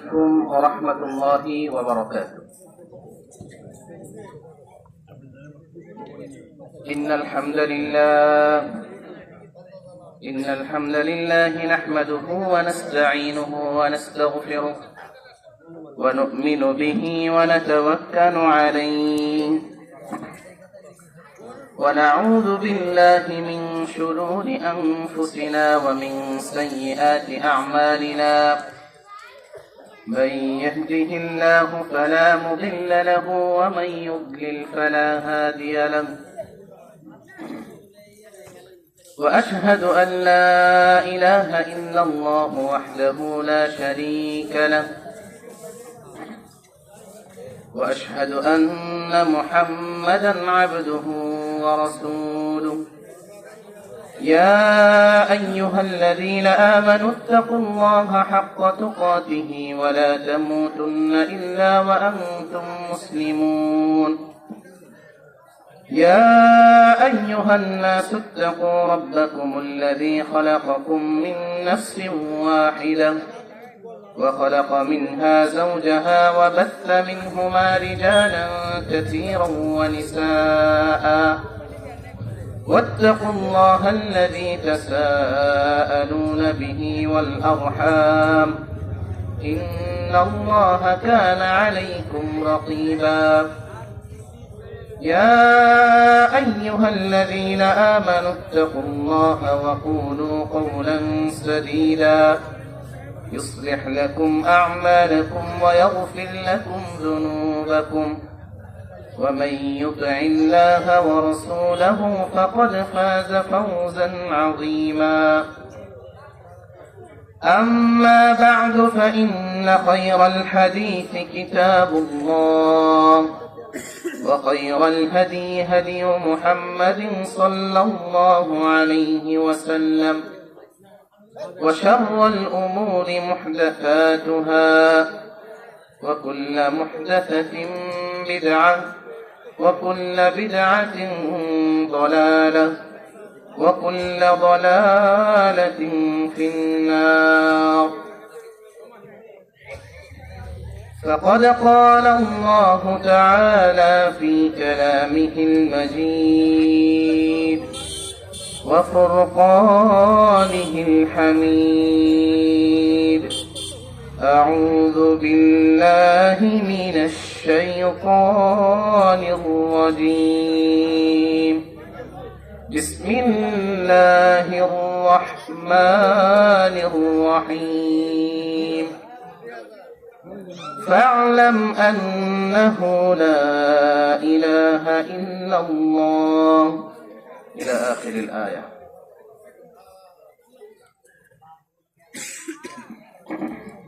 عليكم ورحمة الله وبركاته. إن الحمد لله نحمده ونستعينه ونستغفره ونؤمن به ونتوكل عليه ونعوذ بالله من شرور أنفسنا ومن سيئات أعمالنا. من يهده الله فلا مضل له ومن يضلل فلا هادي له. وأشهد أن لا إله إلا الله وحده لا شريك له. وأشهد أن محمدا عبده ورسوله. يا أيها الذين آمنوا اتقوا الله حق تقاته ولا تموتن إلا وأنتم مسلمون. يا أيها الناس اتقوا ربكم الذي خلقكم من نفس واحدة وخلق منها زوجها وبث منهما رجالا كثيرا ونساء. واتقوا الله الذي تساءلون به والأرحام إن الله كان عليكم رقيبا. يا أيها الذين آمنوا اتقوا الله وقولوا قولا سديدا يصلح لكم أعمالكم ويغفر لكم ذنوبكم ومن يطع الله ورسوله فقد فاز فوزا عظيما. أما بعد فإن خير الحديث كتاب الله وخير الهدي هدي محمد صلى الله عليه وسلم وشر الأمور محدثاتها وكل محدثة بدعة وكل بدعة ضلالة وكل ضلالة في النار. فقد قال الله تعالى في كلامه المجيد وفرقانه الحميد. أعوذ بالله من الشيطان الرجيم. بسم الله الرحمن الرحيم. فاعلم أنه لا إله إلا الله إلى آخر الآية.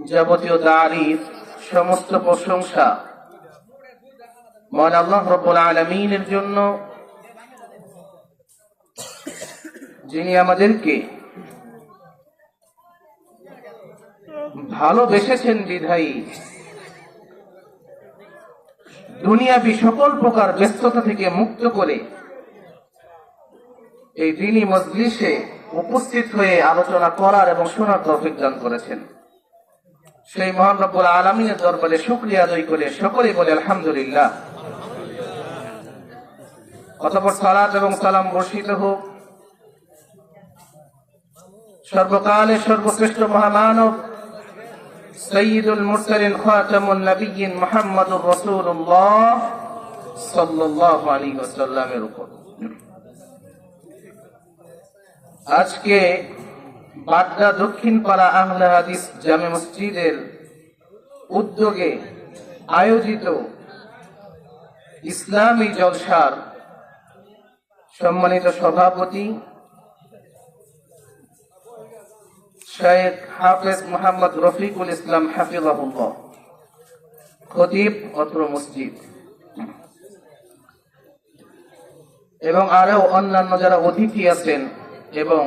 যাবতীয় তারিফ সমস্ত প্রশংসা মহান আল্লাহ রাব্বুল আলামিনের জন্য, যিনি আমাদেরকে ভালোবেসেছেন বিধায়ী দুনিয়াবি সকল প্রকার ব্যস্ততা থেকে মুক্ত করে এই দ্বীনি মজলিসে উপস্থিত হয়ে আলোচনা করার এবং শোনার তৌফিক দান করেছেন। সেই মহান রব্বুল আলামিনের দরবারে শুকরিয়া আদায় করে সকলেই বলে আলহামদুলিল্লাহ। অতঃপর সালাত এবং সালাম বর্ষিত হোক সর্বকালের সর্বশ্রেষ্ঠ মহামানব সাইয়্যিদুল মুরসালিন খাতামুন নবিয়্যিন মুহাম্মদুর রাসূলুল্লাহ সাল্লাল্লাহু আলাইহি ওয়াসাল্লামের উপর। আজকে বাড্ডা দক্ষিণ পাড়া আহলে হাদিস জামে মসজিদের উদ্যোগে আয়োজিত ইসলামী জলসার সম্মানিত সভাপতি শেখ হাফেজ মোহাম্মদ রফিকুল ইসলাম হাফিজাহুল্লাহ, খতিব অত্র মসজিদ, এবং আরো অন্যান্য যারা অতিথি আছেন এবং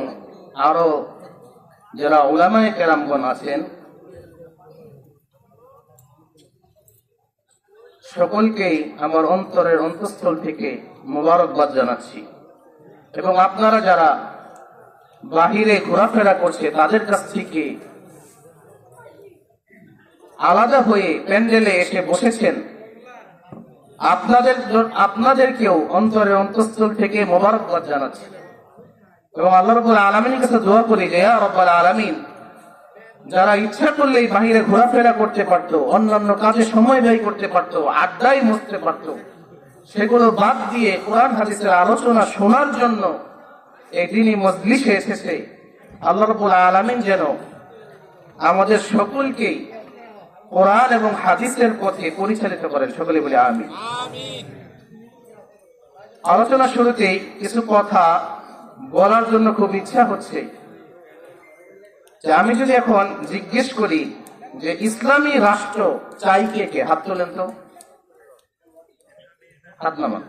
আরো যারা উলামায়ে কেরামগণ আছেন, সকলকেই আমার অন্তরের অন্তঃস্থল থেকে মোবারকবাদ জানাচ্ছি। এবং আপনারা যারা বাহিরে ঘোরাফেরা করছে তাদের কাছ থেকে আলাদা হয়ে প্যান্ডেলে এসে বসেছেন, আপনাদেরকেও অন্তরের অন্তঃস্থল থেকে মোবারকবাদ জানাচ্ছি এবং আল্লাহ রাব্বুল আলামিনের কাছে দোয়া করি যে ইয়া রাব্বুল আলামিন, যারা ইচ্ছা করলেই বাহিরে ঘোরাফেরা করতে পারত, অন্যান্য কাজে সময় ব্যয় করতে পারত, আড্ডায় বসতে পারত, সেগুলো বাদ দিয়ে কোরআন হাদিসের আলোচনা শোনার জন্য এই দিনই মজলিসে এসেছে, আল্লাহ রাব্বুল আলামিন যেন আমাদের সকলকেই কোরআন এবং হাদিসের পথে পরিচালিত করেন। সকলে বলে আমিন। আলোচনা শুরুতেই কিছু কথা বলার জন্য খুব ইচ্ছা হচ্ছে যে আমি যদি এখন জিজ্ঞেস করি যে ইসলামী রাষ্ট্র চাই কে কে, হাত তোলেন তো, হাত নামান।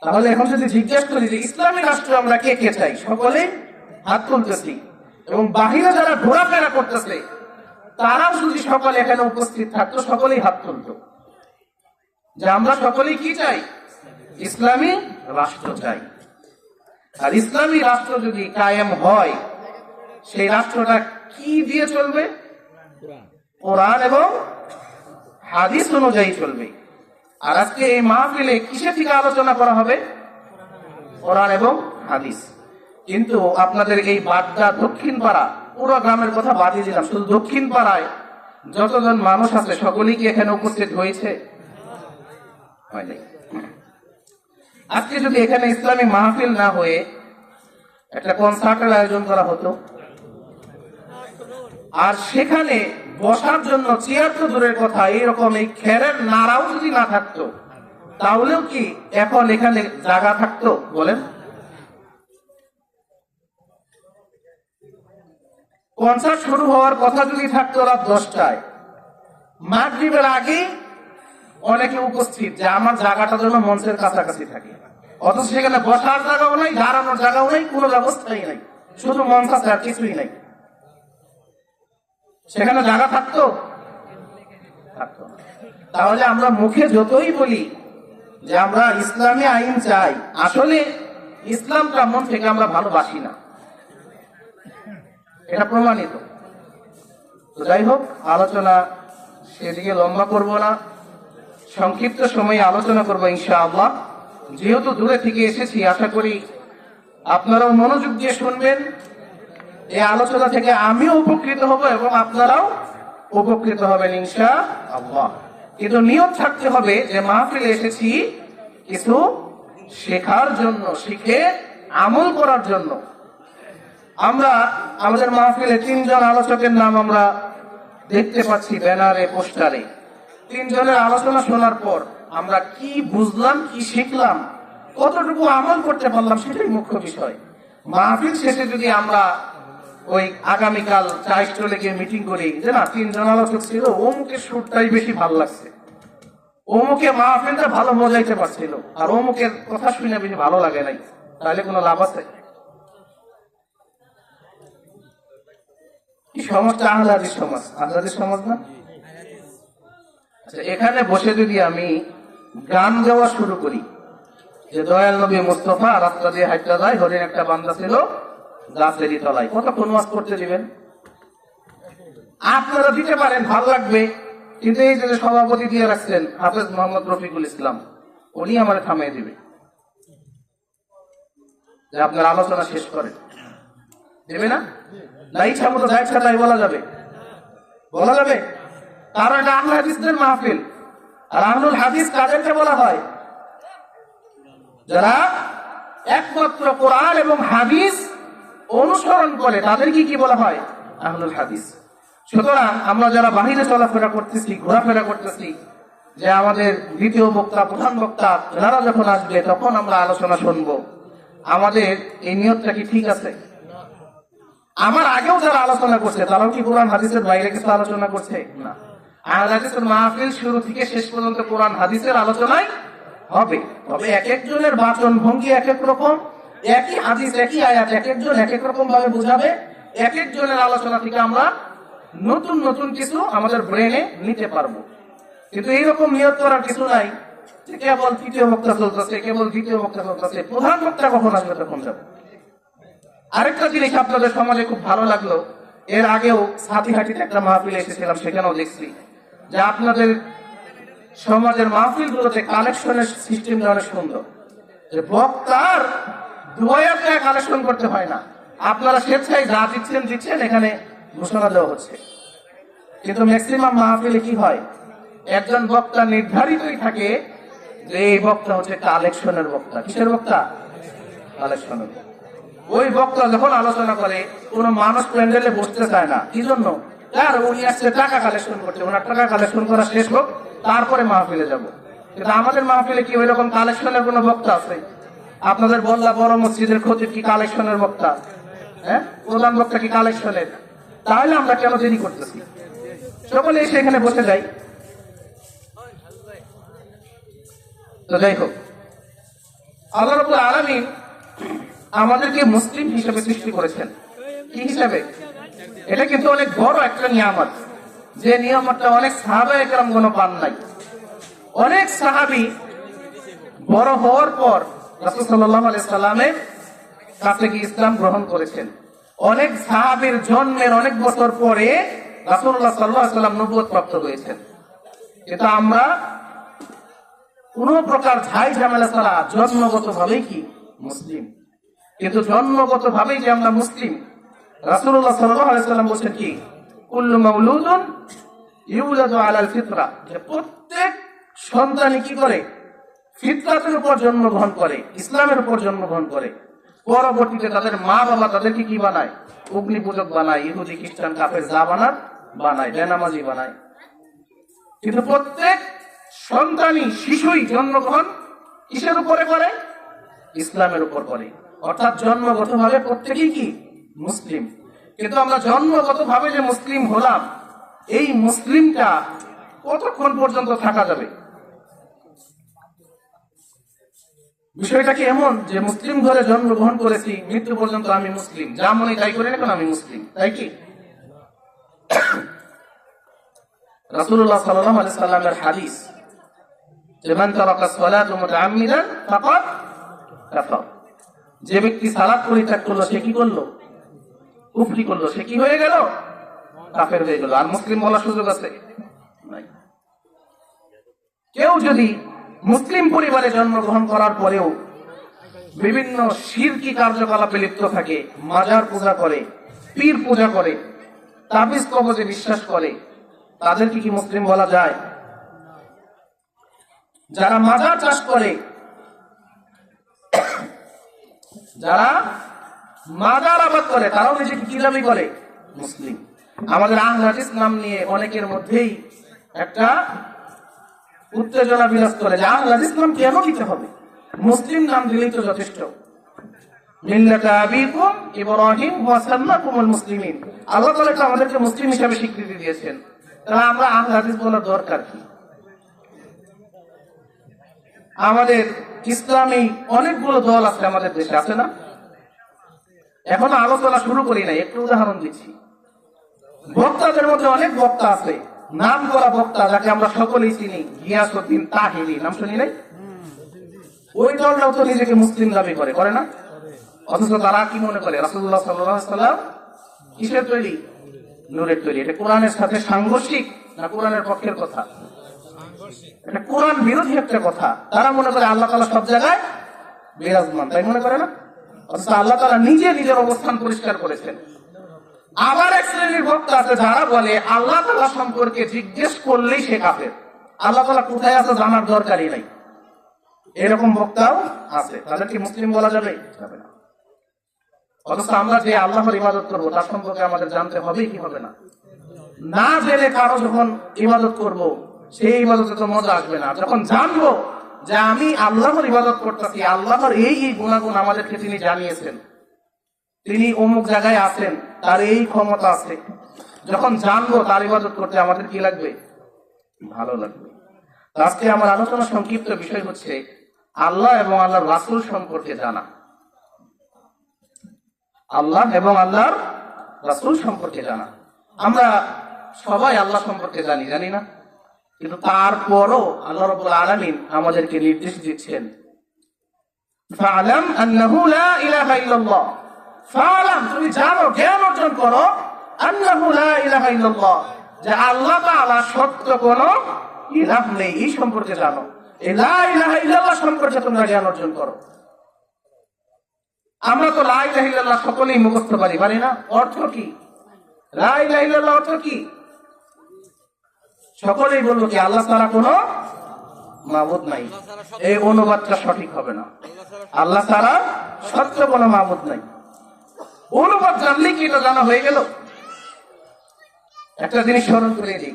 তাহলে এখন যদি জিজ্ঞেস করি যে ইসলামী রাষ্ট্র আমরা কে কে চাই, সকলে হাত তুলতেছি এবং বাহিরে যারা ঘোরাফেরা করতেছে তারাও যদি সকলে এখানে উপস্থিত থাকতো সকলেই হাত তুলতো যে আমরা সকলেই কি চাই, ইসলামী রাষ্ট্র চাই। আর ইসলামী রাষ্ট্র যদি কায়েম হয় সেই রাষ্ট্রটা কি দিয়ে চলবে? কোরআন এবং হাদিস অনুযায়ী চলবে। আর আজকে এই মাহফিলে কিসে থেকে আলোচনা করা হবে? কোরআন এবং হাদিস। কিন্তু আপনাদের এই বাড্ডা দক্ষিণ পাড়া, পুরো গ্রামের কথা বাদই দিলাম, শুধু দক্ষিণ পাড়ায় যতজন মানুষ আছে সকলেই কি এখানে উপস্থিত হয়েছে? হয়নি। আজকে যদি এখানে ইসলামী মাহফিল না হয়ে একটা কনসার্টের আয়োজন করা হতো, আর সেখানে বসার জন্য চেয়ার তো দূরের কথা, এইরকম এই খেরের নাড়াও যদি না থাকতো, তাহলেও কি এখন এখানে জায়গা থাকতো? বলেন। কনসার্ট শুরু হওয়ার কথা যদি থাকতো রাত 10টায়, মাগরিবের আগে অনেকে উপস্থিত যে আমার জায়গাটা যেন মঞ্চের কাছাকাছি থাকে, অথচ সেখানে বসার জায়গাও নাই, দাঁড়ানোর জায়গাও নাই, কোনো ব্যবস্থাই নাই, শুধু মঞ্চ আছে আর কিছুই নাই। সেখানে জায়গা থাকতো? থাকতো না। তাহলে আমরা মুখে যতই বলি যে আমরা ইসলামী আইন চাই, আসলে ইসলামটা মন থেকে আমরা ভালোবাসি না, এটা প্রমাণিত। তো যাই হোক, আলোচনা সেদিকে লম্বা করব না, সংক্ষিপ্ত সময়ে আলোচনা করবো ইনশাআল্লাহ। যেহেতু দূরে থেকে এসেছি, আশা করি আপনারাও মনোযোগ দিয়ে শুনবেন। এই আলোচনা থেকে আমিও উপকৃত হব এবং আপনারাও উপকৃত হবেন ইনশাআল্লাহ। কিন্তু নিয়ত থাকতে হবে যে মাহফিলে এসেছি কিছু শেখার জন্য, শিখে আমল করার জন্য। আমরা আমাদের মাহফিলে 3 জন আলোচকের নাম আমরা দেখতে পাচ্ছি ব্যানারে, পোস্টারে। 3 জনের আলোচনা শোনার পর আমরা কি বুঝলাম, কি শিখলাম, কতটুকু আমল করতে পারলাম, সেটাই মুখ্য বিষয়। মাহফিল শেষে যদি আমরা ওই আগামীকাল চা স্টলে গিয়ে মিটিং করি যে না 3 জন আলোচক ছিল, অমুকের সুরটাই বেশি ভালো লাগছে, অমুকে মাহফিলটা ভালো বোঝাইতে পারছিল, আর অমুকের কথা শুনে বেশি ভালো লাগে নাই, তাহলে কোনো লাভ আছে? কি সমাজটা আহলাদিস সমাজ, আহলাদিস সমাজ না? এখানে বসে যদি আমি গান গাওয়া শুরু করি যে দয়াল নবী মুস্তাফা রাস্তা দিয়ে হাঁটতে যায়, হরিণ একটা বান্দা ছিল গাছেরই তলায়, কতক্ষণ ওয়াজ করতে দিবেন? আপনারা দিতে পারেন, ভালো লাগবে, কিন্তু এই যে সভাপতি দিয়ে রাখছেন হাফেজ মোহাম্মদ রফিকুল ইসলাম, উনি আমার থামিয়ে দিবে যে আপনার আলোচনা শেষ করেন, দেবে না? না ইচ্ছা মতো যা ইচ্ছা তাই বলা যাবে? বলা যাবে? কারণ এটা আহলে হাদিসদের মাহফিল। আর আহলুল হাদিস কাদেরকে বলা হয়? যারা একমাত্র কোরআন এবং হাদিস অনুসরণ করে, তাদেরকে কি বলা হয়? আহলুল হাদিস। সুতরাং আমরা যারা বাহিরে চলাফেরা করতেছি, ঘোরাফেরা করতেছি, যে আমাদের দ্বিতীয় বক্তা, প্রধান বক্তা যারা যখন আসবে তখন আমরা আলোচনা শুনবো, আমাদের এই নিয়তটা কি ঠিক আছে? আমার আগেও যারা আলোচনা করছে তারাও কি কোরআন হাদিসের বাইরে কিছু আলোচনা করছে? না। আহলে হাদিসের মাহফিল শুরু থেকে শেষ পর্যন্ত কোরআন হাদিসের আলোচনাই হবে। তবে এক একজনের বাচন ভঙ্গি এক এক রকম, একই হাদিস একই আয়াত এক একজন এক এক রকম ভাবে বুঝাবে, এক একজনের আলোচনা থেকে আমরা নতুন নতুন কিছু আমাদের ব্রেনে নিতে পারবো। কিন্তু এইরকম নিয়ত করার কিছু নাই যে কেবল তৃতীয় বক্তা চলতেছে, কেবল দ্বিতীয় বক্তা চলতেছে, প্রধান বক্তা কখন আসবে তখন যাবে। আরেকটা জিনিস আপনাদের সমাজে খুব ভালো লাগলো, এর আগেও সাথীহাটিতে একটা মাহফিলে এসেছিলাম, সেখানেও দেখছি যে আপনাদের সমাজের মাহফিলগুলোতে কালেকশনের সিস্টেমটা অনেক সুন্দর, যে বক্তার 2000 টাকা কালেকশন করতে হয় না, আপনারা স্বেচ্ছায় যা দিচ্ছেন এখানে ঘোষণা দেওয়া হচ্ছে। কিন্তু ম্যাক্সিমাম মাহফিলে কি হয়, একজন বক্তা নির্ধারিতই থাকে যে এই বক্তা হচ্ছে কালেকশনের বক্তা। কিসের বক্তা? কালেকশনের। ওই বক্তা যখন আলোচনা করে কোন মানুষ প্যান্ডেলে বসতে চায় না, কি জন্য? আর উনি আসছে টাকা কালেকশন করতে, ওনার টাকা কালেকশন করা শেষ হোক তারপরে মাহফিলে যাব। কিন্তু আমাদের মাহফিলে কি ওই রকম কালেকশনের কোন বক্তা আছে? আপনাদের বল্লা বড় মসজিদের খতিব কি কালেকশনের বক্তা? হ্যাঁ, প্রধান বক্তা কি কালেকশনের? তাহলে আমরা কেন দেরি করতেছি? সকলে এসে এখানে বসে যাই। তো যাই হোক, আল্লাহ রাব্বুল আলামিন আমাদেরকে মুসলিম হিসেবে সৃষ্টি করেছেন। কি হিসাবে? এটা কিন্তু অনেক বড় একটা নিয়ামত, যে নিয়ামতটা অনেক সাহাবায়ে কেরামগণ পান নাই। অনেক সাহাবী বড় হওয়ার পর রাসূল সাল্লাল্লাহু আলাইহি সাল্লামের কাছে কি ইসলাম গ্রহণ করেছেন। অনেক সাহাবীর জন্মের অনেক বছর পরে রাসূলুল্লাহ সাল্লাল্লাহু আলাইহি সাল্লাম নবুয়ত প্রাপ্ত হয়েছেন। কিন্তু আমরা কোন প্রকার ঝাই ঝামেলা ছাড়া জন্মগত ভাবেই কি মুসলিম। কিন্তু জন্মগত ভাবেই যে আমরা মুসলিম, রাসূলুল্লাহ সাল্লাল্লাহু আলাইহি সাল্লাম বলেছেন কি, কুল্লু মাউলুদুন ইউলাদু আলাল ফিতরা, যে প্রত্যেক সন্তানই কি করে, ফিতরাতের উপর জন্মগ্রহণ করে, ইসলামের উপর জন্মগ্রহণ করে। পরবর্তীতে তাদের মা বাবা তাদেরকে কি বানায়? অগ্নি পূজক বানায়, ইহুদি খ্রিস্টান কাফের যা বানার বানায়, বেনামাজি বানায়। কিন্তু প্রত্যেক সন্তানই শিশুই জন্মগ্রহণ কিসের উপরে করে? ইসলামের উপর করে। অর্থাৎ জন্মগত ভাবে প্রত্যেকেই কি মুসলিম। কিন্তু আমরা জন্মগত ভাবে যে মুসলিম হলাম, এই মুসলিমটা কতক্ষণ পর্যন্ত থাকা যাবে? বিষয়টা কি এমন যে মুসলিম ঘরে জন্মগ্রহণ করেছি, মৃত্যু পর্যন্ত আমি মুসলিম, যা মনে তাই করে এখন আমি মুসলিম, তাই কি? রাসূলুল্লাহ সাল্লাল্লাহু আলাইহি সাল্লামের হাদিস, যে মান তারাকা সালাতা মুতাআম্মিদান ফাকাদ কাফার, যে ব্যক্তি সালাত পরিত্যাগ করলো সে কি করলো? কুফরি করলো। সে কি হয়ে গেল? কাফের হয়ে গেল। আর মুসলিম বলার সুযোগ আছে? নাই। কেউ যদি মুসলিম পরিবারে জন্মগ্রহণ করার পরেও বিভিন্ন শিরকি কার্যকলাপে লিপ্ত থাকে, মাজার পূজা করে, পীর পূজা করে, তাবিজ কবজে বিশ্বাস করে, তাদেরকে কি মুসলিম বলা যায়? যারা মাজার চাষ করে, যারা মাজার আবাদ করে, তারাও নিজেকে কি দাবি করে? মুসলিম। আমাদের আহলে হাদিস নাম নিয়ে অনেকের মধ্যেই একটা উত্তেজনা বিরাজ করে যে আহলে হাদিস নাম কেন দিতে হবে? মুসলিম নাম দিলেই তো যথেষ্ট। মিল্লাতা আবিকুম ইব্রাহিম ওয়া সাম্মাকুমুল মুসলিমিন, আল্লাহ তাআলা তো আমাদেরকে মুসলিম হিসেবে স্বীকৃতি দিয়েছেন, তাহলে আমরা আহলে হাদিস বলার দরকার কি? আমাদের ইসলামী অনেকগুলো দল আছে আমাদের দেশে, আছে না? এখনো আলোচনা শুরু করি নাই, একটু উদাহরণ দিচ্ছি। বক্তাদের মধ্যে অনেক বক্তা আছে, নাম করা বক্তা, যাকে আমরা সকলেই চিনি, গিয়াসউদ্দিন তাহিরি, নাম শুনি নাই? ওই দলটাও তো নিজেকে মুসলিম দাবি করে, করে না? অথচ তারা কি মনে করে রাসূলুল্লাহ সাল্লাল্লাহু আলাইহি ওয়াসাল্লাম কিসের তৈরি? নূরের তৈরি। এটা কোরআনের সাথে সাংঘর্ষিক না কোরআনের পক্ষের কথা? এটা কোরআন বিরোধী একটা কথা। তারা মনে করে আল্লাহ তাআলা সব জায়গায় বিরাজমান, তাই মনে করে না? অথচ আল্লাহ তাআলা নিজে নিজের অবস্থান পরিষ্কার করেছেন। আবার এক শ্রেণীর বক্তা আছে যারা বলে আল্লাহ তাআলা সম্পর্কে জিজ্ঞেস করলেই সে কাফের, আল্লাহ তাআলা কোথায় আছে জানার দরকারই নাই। এরকম বক্তাও আছে, তাদেরকে মুসলিম বলা যাবে? যাবে না। অথচ আমরা যে আল্লাহর ইবাদত করবো তার সম্পর্কে আমাদের জানতে হবে কি হবে না? না জেনে কারো যখন ইবাদত করব, সেই ইবাদতে তো মজা আসবে না। যখন জানবো যে আমি আল্লাহর ইবাদত করতেছি, আল্লাহর এই এই গুণাগুণ আমাদেরকে তিনি জানিয়েছেন, তিনি অমুক জায়গায় আছেন, তার এই ক্ষমতা আছে, যখন জানবো তার ইবাদত করতে আমাদের কি লাগবে? ভালো লাগবে। আজকে আমার আলোচনা সংক্ষিপ্ত বিষয় হচ্ছে আল্লাহ এবং আল্লাহর রাসূল সম্পর্কে জানা। আল্লাহ এবং আল্লাহর রাসূল সম্পর্কে জানা। আমরা সবাই আল্লাহ সম্পর্কে জানি, জানি না? কিন্তু তারপরও আল্লাহ রাব্বুল আলামিন আমাদেরকে নির্দেশ দিচ্ছেন, ফা'লাম আন্নাহু লা ইলাহা ইল্লাল্লাহ, ফা'লাম, তুমি জানো, জ্ঞান অর্জন করো, আন্নাহু লা ইলাহা ইল্লাল্লাহ, যে আল্লাহ তাআলা সত্য কোনো ইলাহ নেই, এই সম্পর্কে জানো। এই লা ইলাহা ইল্লাল্লাহ সম্পর্কে তোমরা জ্ঞান অর্জন করো। আমরা তো লা ইলাহা ইল্লাল্লাহ সকলেই মুখস্থ পারি না? অর্থ কি লা ইলাহা ইল্লাল্লাহ? অর্থ কি? সকলেই বলবো কি আল্লাহ ছাড়া কোনো মাবুদ নাই। এই অনুবাদটা সঠিক হবে না। আল্লাহ ছাড়া সত্য কোনো মাবুদ নাই। অনুবাদ জানলেই কি এটা জানা হয়ে গেল? একটা জিনিস স্মরণ করে দিই,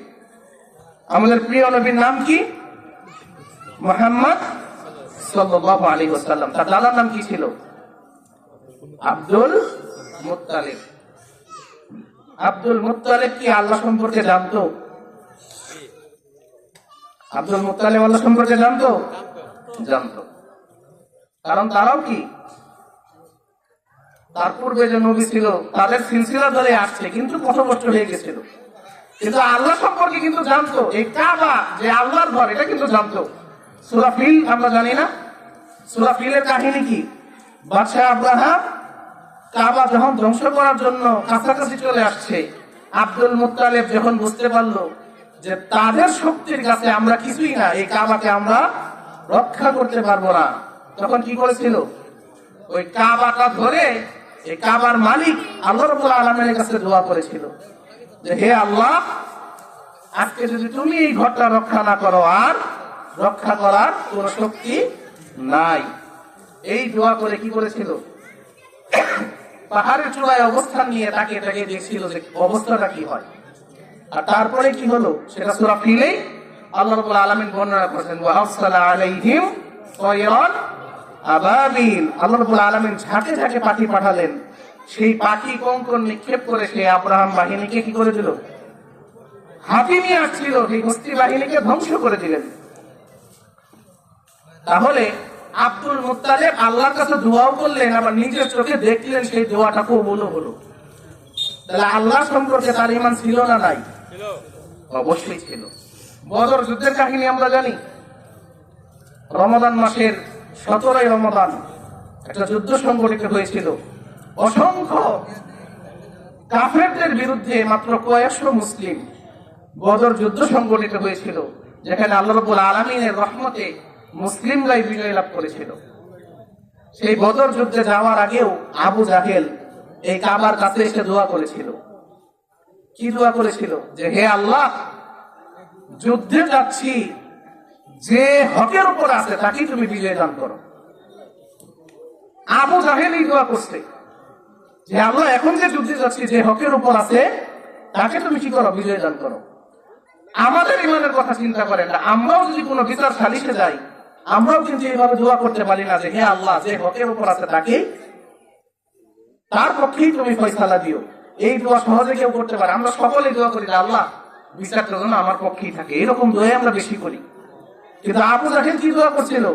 আমাদের প্রিয় নবীর নাম কি? মুহাম্মদ সাল্লাল্লাহু আলাইহি ওয়াসাল্লাম। তার দাদার নাম কি ছিল? Abdul Muttalib. আব্দুল মুত্তালিব কি আল্লাহ সম্পর্কে জানতো? আব্দুল মুত্তালিব আল্লাহ সম্পর্কে জানতো? জানতো। কারণ তারাও কি তার পূর্বে যে নবী ছিল তাদের সিলসিলা ধরে আসছে, কিন্তু পথভ্রষ্ট হয়ে গেছিল। কিন্তু আল্লাহ সম্পর্কে কিন্তু জানতো। এই কাবা যে আল্লাহর ঘর, এটা কিন্তু জানতো। সূরা ফিল আমরা জানি না? সূরা ফিলের কাহিনী কি? বাদশাহ আব্রাহাম কাবা যখন ধ্বংস করার জন্য কাছাকাছি চলে আসছে, আব্দুল মুত্তালিব যখন বুঝতে পারলো যে তাদের শক্তির কাছে আমরা কিছুই না, এই কাবাকে আমরা রক্ষা করতে পারবো না, তখন কি করেছিল? ওই কাবাটা ধরে এই কাবার মালিক আল্লাহ রাব্বুল আলামিনের কাছে দোয়া করেছিল যে হে আল্লাহ, আজকে যদি তুমি এই ঘরটা রক্ষা না করো, আর রক্ষা করার কোন শক্তি নাই। এই দোয়া করে কি করেছিল? পাহাড়ের চূড়ায় অবস্থান নিয়ে তাকে দেখছিল যে অবস্থাটা কি হয়। আর তারপরে কি হলো সেটা সূরা ফিলেই আল্লাহ রাব্বুল আলামিন বর্ণনা করেছেন, ওয়া আরসালা আলাইহিম তায়রান আবাবিল। আল্লাহ রাব্বুল আলামিন ঝাঁকে ঝাঁকে পাখি পাঠালেন। সেই পাখি কঙ্কর নিক্ষেপ করে সেই আব্রাহাম বাহিনীকে কি করে দিল? হাতি নিয়ে আসছিল, সেই হস্তি বাহিনীকে ধ্বংস করে দিলেন। তাহলে আব্দুল মুত্তালিব আল্লাহর কাছে দোয়াও করলেন, আবার নিজের চোখে দেখলেন সেই দোয়াটা কবুল হলো। তাহলে আল্লাহ সম্পর্কে তার ঈমান ছিল না নাই? অবশ্যই ছিল। বদর যুদ্ধের কাহিনী আমরা জানি। রমাদান মাসের 17 রমাদান একটা যুদ্ধ সংঘটিত হয়েছিল। অসংখ্য কাফেরদের বিরুদ্ধে মাত্র কয়েকশো মুসলিম বদর যুদ্ধ সংঘটিত হয়েছিল, যেখানে আল্লাহ রাব্বুল আলামিনের রহমতে মুসলিমরাই বিজয় লাভ করেছিল। সেই বদর যুদ্ধে যাওয়ার আগেও আবু জাহেল এই কাবার কাছে এসে দোয়া করেছিল। কি দোয়া করেছিল? যে হে আল্লাহ, যুদ্ধে যাচ্ছি, যে হকের উপর আছে তাকেই তুমি বিজয় দান করো। আবু জাহেল এই দোয়া করছে যে আল্লাহ, এখন যে যুদ্ধে যাচ্ছি, যে হকের উপর আছে তাকে তুমি কি করো? বিজয় দান করো। আমাদের ঈমানের কথা চিন্তা করেন না। আমরাও যদি কোনো বিচার সালিশে যাই, আমরাও কিন্তু এইভাবে দোয়া করতে পারি না যে হে আল্লাহ, যে হকের উপর আছে তাকে, তার পক্ষেই তুমি ফয়সালা দিও। এই দোয়া সহজে কেউ করতে পারে? আমরা সকলেই দোয়া করি না আল্লাহ বিচারটা যেন আমার পক্ষেই থাকে, এরকম দোয়া আমরা বেশি করি। কিন্তু আবু জাহেল কি দোয়া করছিল?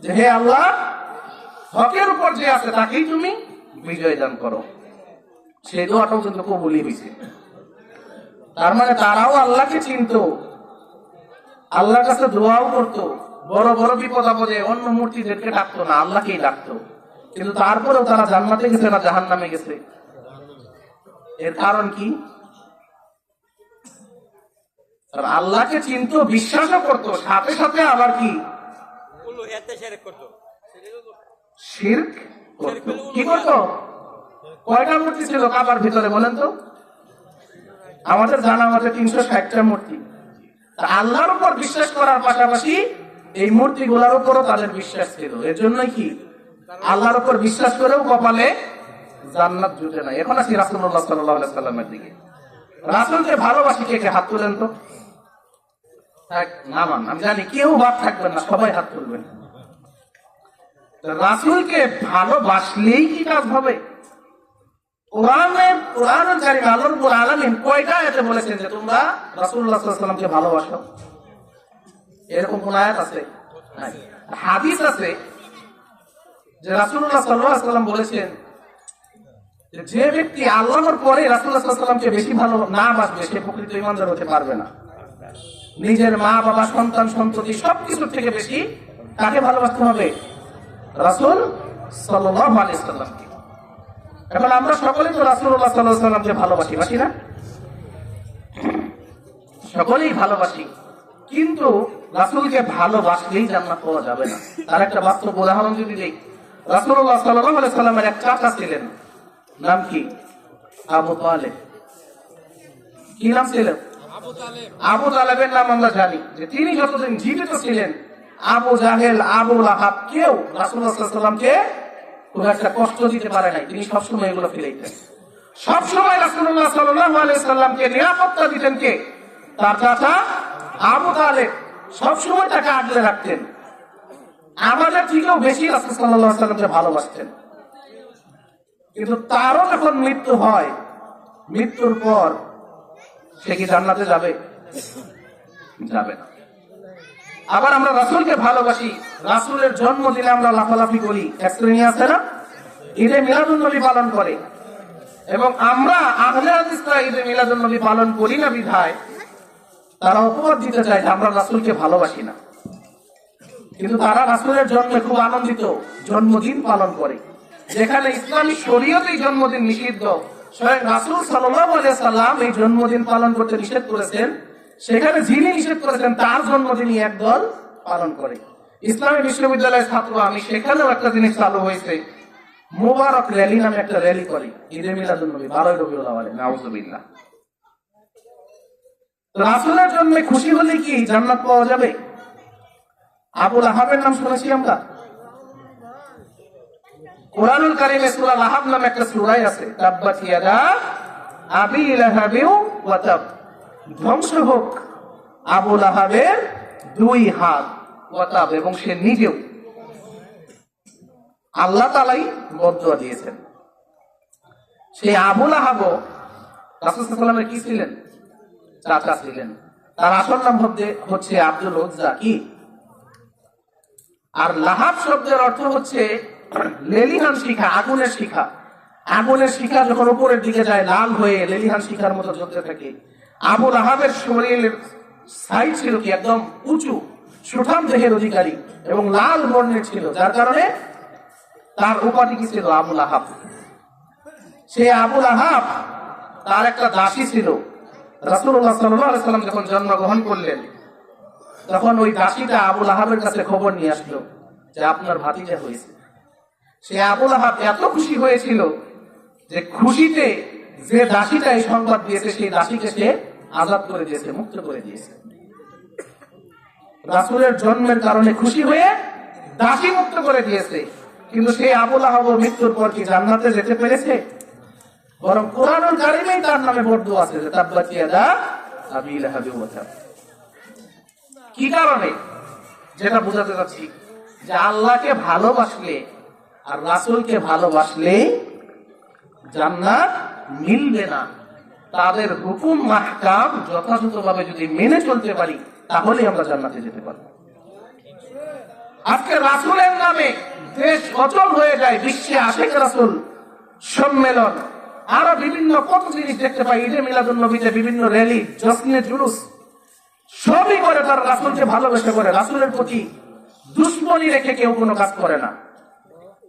যে হে আল্লাহ, হকের উপর যে আছে তাকেই তুমি বিজয় দান করো। সেই দোয়াটাও কিন্তু কবুলই হয়েছে। তার মানে তারাও আল্লাহকে চিনত, আল্লাহর কাছে দোয়াও করতো, বড় বড় বিপদ আপদে অন্য মূর্তিদেরকে ডাকতো না, আল্লাহকেই ডাকতো। কিন্তু তারপরেও তারা জান্নাতে গেছে না জাহান্নামে গেছে? এর কারণ কি? আল্লাহকে চিনত, বিশ্বাসও করতো, সাথে সাথে আবার কি শিরক করতো। কি করতো? কয়টা মূর্তি ছিল কাবার ভিতরে বলেন তো? আমাদের জানা মতে 360টা মূর্তি। আল্লাহর উপর বিশ্বাস করার পাশাপাশি এই মূর্তিগুলোর উপরও তাদের বিশ্বাস ছিল। এর জন্যই কি আল্লাহর উপর বিশ্বাস করেও কপালে জান্নাত জুটে না। এখন আসি রাসূলুল্লাহ সাল্লাল্লাহু আলাইহি সাল্লামের দিকে। রাসূলকে ভালোবাসি কে কে? হাত তুলেন তো। নামান, আমি জানি কেউ বাদ থাকবেন না, সবাই হাত তুলবেন। রাসূলকে ভালোবাসলেই কি কাজ হবে? কোরআনের কারিমে আল্লাহ রাব্বুল আলামিন কয়টা আয়াতে বলেছেন যে তোমরা রাসূলুল্লাহ সাল্লাল্লাহু আলাইহি সাল্লামকে ভালোবাসো? এরকম কোন আয়াত আছে? নাই। হাদিস আছে যে রাসূলুল্লাহ সাল্লাল্লাহু আলাইহি সাল্লাম বলেছেন যে ব্যক্তি আল্লাহর পরে রাসূলুল্লাহ সাল্লাল্লাহু আলাইহি সাল্লামকে বেশি ভালো না বাসবে, সে প্রকৃত ঈমানদার হতে পারবে না। নিজের মা বাবা সন্তান সন্ততি সবকিছু থেকে বেশি কাকে ভালোবাসতে হবে? রাসূল সাল্লাল্লাহু আলাইহি সাল্লামকে। এখন আমরা সকলেই তো রাসূলুল্লাহ সাল্লাল্লাহু আলাইহি ওয়াসাল্লামকে ভালোবাসি, বাসি না? সকলেই ভালোবাসি, কিন্তু রাসূলকে ভালোবাসলেই জান্নাত পাওয়া যাবে না। তার একটা বাস্তব উদাহরণ যদি দেই, রাসূলুল্লাহ সাল্লাল্লাহু আলাইহি ওয়াসাল্লামের এক চাচা ছিলেন, নাম কি? আবু তালেব। কি নাম ছিল? আবু তালেবের নাম আমরা জানি যে তিনি যতদিন জীবিত ছিলেন আবু জাহেল, আবু লাহাব কেউ রাসূলুল্লাহ সাল্লাল্লাহু আলাইহি ওয়াসাল্লামকে খুব একটা কষ্ট দিতে পারে নাই। তিনি সবসময় এগুলো ফিরাইতেন। সবসময় রাসূলুল্লাহ সাল্লাল্লাহু আলাইহি ওয়াসাল্লামকে নিরাপত্তা দিতেন কে? তার চাচা আবু তালেব। সবসময় তাকে আগলে রাখতেন। আমাদের থেকেও বেশি রাসূল সাল্লাল্লাহু আলাইহি ওয়াসাল্লামকে ভালোবাসতেন। কিন্তু তারও যখন মৃত্যু হয়, মৃত্যুর পর সে কি জান্নাতে যাবে? যাবে না। আবার আমরা রাসূলকে ভালোবাসি, রাসূলের জন্মদিনে আমরা লাফালাফি করি। এক শ্রেণী আছে না ঈদে মিলাদুন নবী পালন করে, এবং আমরা আহলে হাদিসরা ঈদে মিলাদুন নবী পালন করি না বিধায় তারা অপবাদ দিতে চায় যে আমরা রাসূলকে ভালোবাসি না। কিন্তু তারা রাসূলের জন্মে খুব আনন্দিত, জন্মদিন পালন করে। যেখানে ইসলামী শরীয়তে জন্মদিন নিষিদ্ধ, স্বয়ং রাসূল সাল্লাল্লাহু আলাইহি ওয়াসাল্লাম এই জন্মদিন পালন করতে নিষেধ করেছেন, সেখানে যিনি নিষেধ করেছেন তার জন্মদিনই একদল পালন করে। ইসলামী বিশ্ববিদ্যালয়ের ছাত্র আমি, সেখানেও একটা জিনিস চালু হয়েছে, মুবারক র্যালি নামে একটা র্যালি করে ঈদে মিলাদুন নবী 12 রবিউল আউয়ালে। নাউযুবিল্লাহ। রাসূলের জন্মে খুশি হলে কি জান্নাত পাওয়া যাবে? আবু লাহাবের নাম শুনেছি আমরা। কুরআনুল কারীমে সূরা লাহাব নামে একটা সূরা আছে, তাব্বাত ইয়াদা আবি লাহাবি ওয়া তাব। ধ্বংস হোক আবু লাহাবের দুই হাত, ওয়া তাব, এবং সে নিজেও। আল্লাহ তাআলাই বদদুয়া দিয়েছেন। সেই আবু লাহাব রাসূল সাল্লাল্লাহু আলাইহি ওয়াসাল্লামের কি ছিলেন? চাচা ছিলেন। তার আসল নাম হচ্ছে আব্দুল উজ্জা। কি? আর লাহাব শব্দের অর্থ হচ্ছে লেলিহান শিখা, আগুনের শিখা। আগুনের শিখা যখন উপরের দিকে যায় লাল হয়ে লেলিহান শিখার মতো জ্বলতে থাকে। আবু লাহাবের শরীরের সাইজ ছিল কি একদম উঁচু, সুঠাম দেহের অধিকারী এবং লাল বর্ণের ছিল, যার কারণে তার উপাধি কি ছিল? আবু লাহাব। সে আবু লাহাব তার একটা দাসী ছিল। রাসূলুল্লাহ সাল্লাল্লাহু আলাইহি ওয়াসাল্লাম যখন জন্মগ্রহণ করলেন, তখন ওই দাসীটা আবু লাহাবের কাছে খবর নিয়ে আসলো যে আপনার ভাতিজা হয়েছে। সে আবু লাহাব এত খুশি হয়েছিল যে খুশিতে যে দাসীটা এই সংবাদ দিয়েছে সেই দাসীকে সে আজাদ করে দিয়েছে, মুক্ত করে দিয়েছে। রাসূলের জন্মের কারণে খুশি হয়ে দাসী মুক্ত করে দিয়েছে। কিন্তু সেই আবু লাহাব মৃত্যুর পর কি জান্নাতে যেতে পেরেছে? বরং কুরআনুল কারীমেই তার নামে বদদুয়া আছে যে তাব্বাত ইয়াদা আবি লাহাবি ওয়া তাব। কি কারণে? যেটা বোঝাতে চাচ্ছি যে আল্লাহকে ভালোবাসলে আর রাসূলকে ভালোবাসলে জান্নাত মিলবে না। তাদের হুকুম মাহকাম যথাযথভাবে যদি মেনে চলতে পারি তাহলে আমরা জান্নাতে যেতে পারবো। আজকে রাসূলের নামে দেশ অচল হয়ে যায়, বিশ্বে আশিক রাসূল সম্মেলন, আরো বিভিন্ন কত জিনিস দেখতে পাই। ঈদে মিলাদুন নবীতে বিভিন্ন র্যালি, জশ্নে জুলুস সবই করে তারা রাসূলকে ভালোবেসে করে। রাসূলের প্রতি দুশ্মনী রেখে কেউ কোনো কাজ করে না।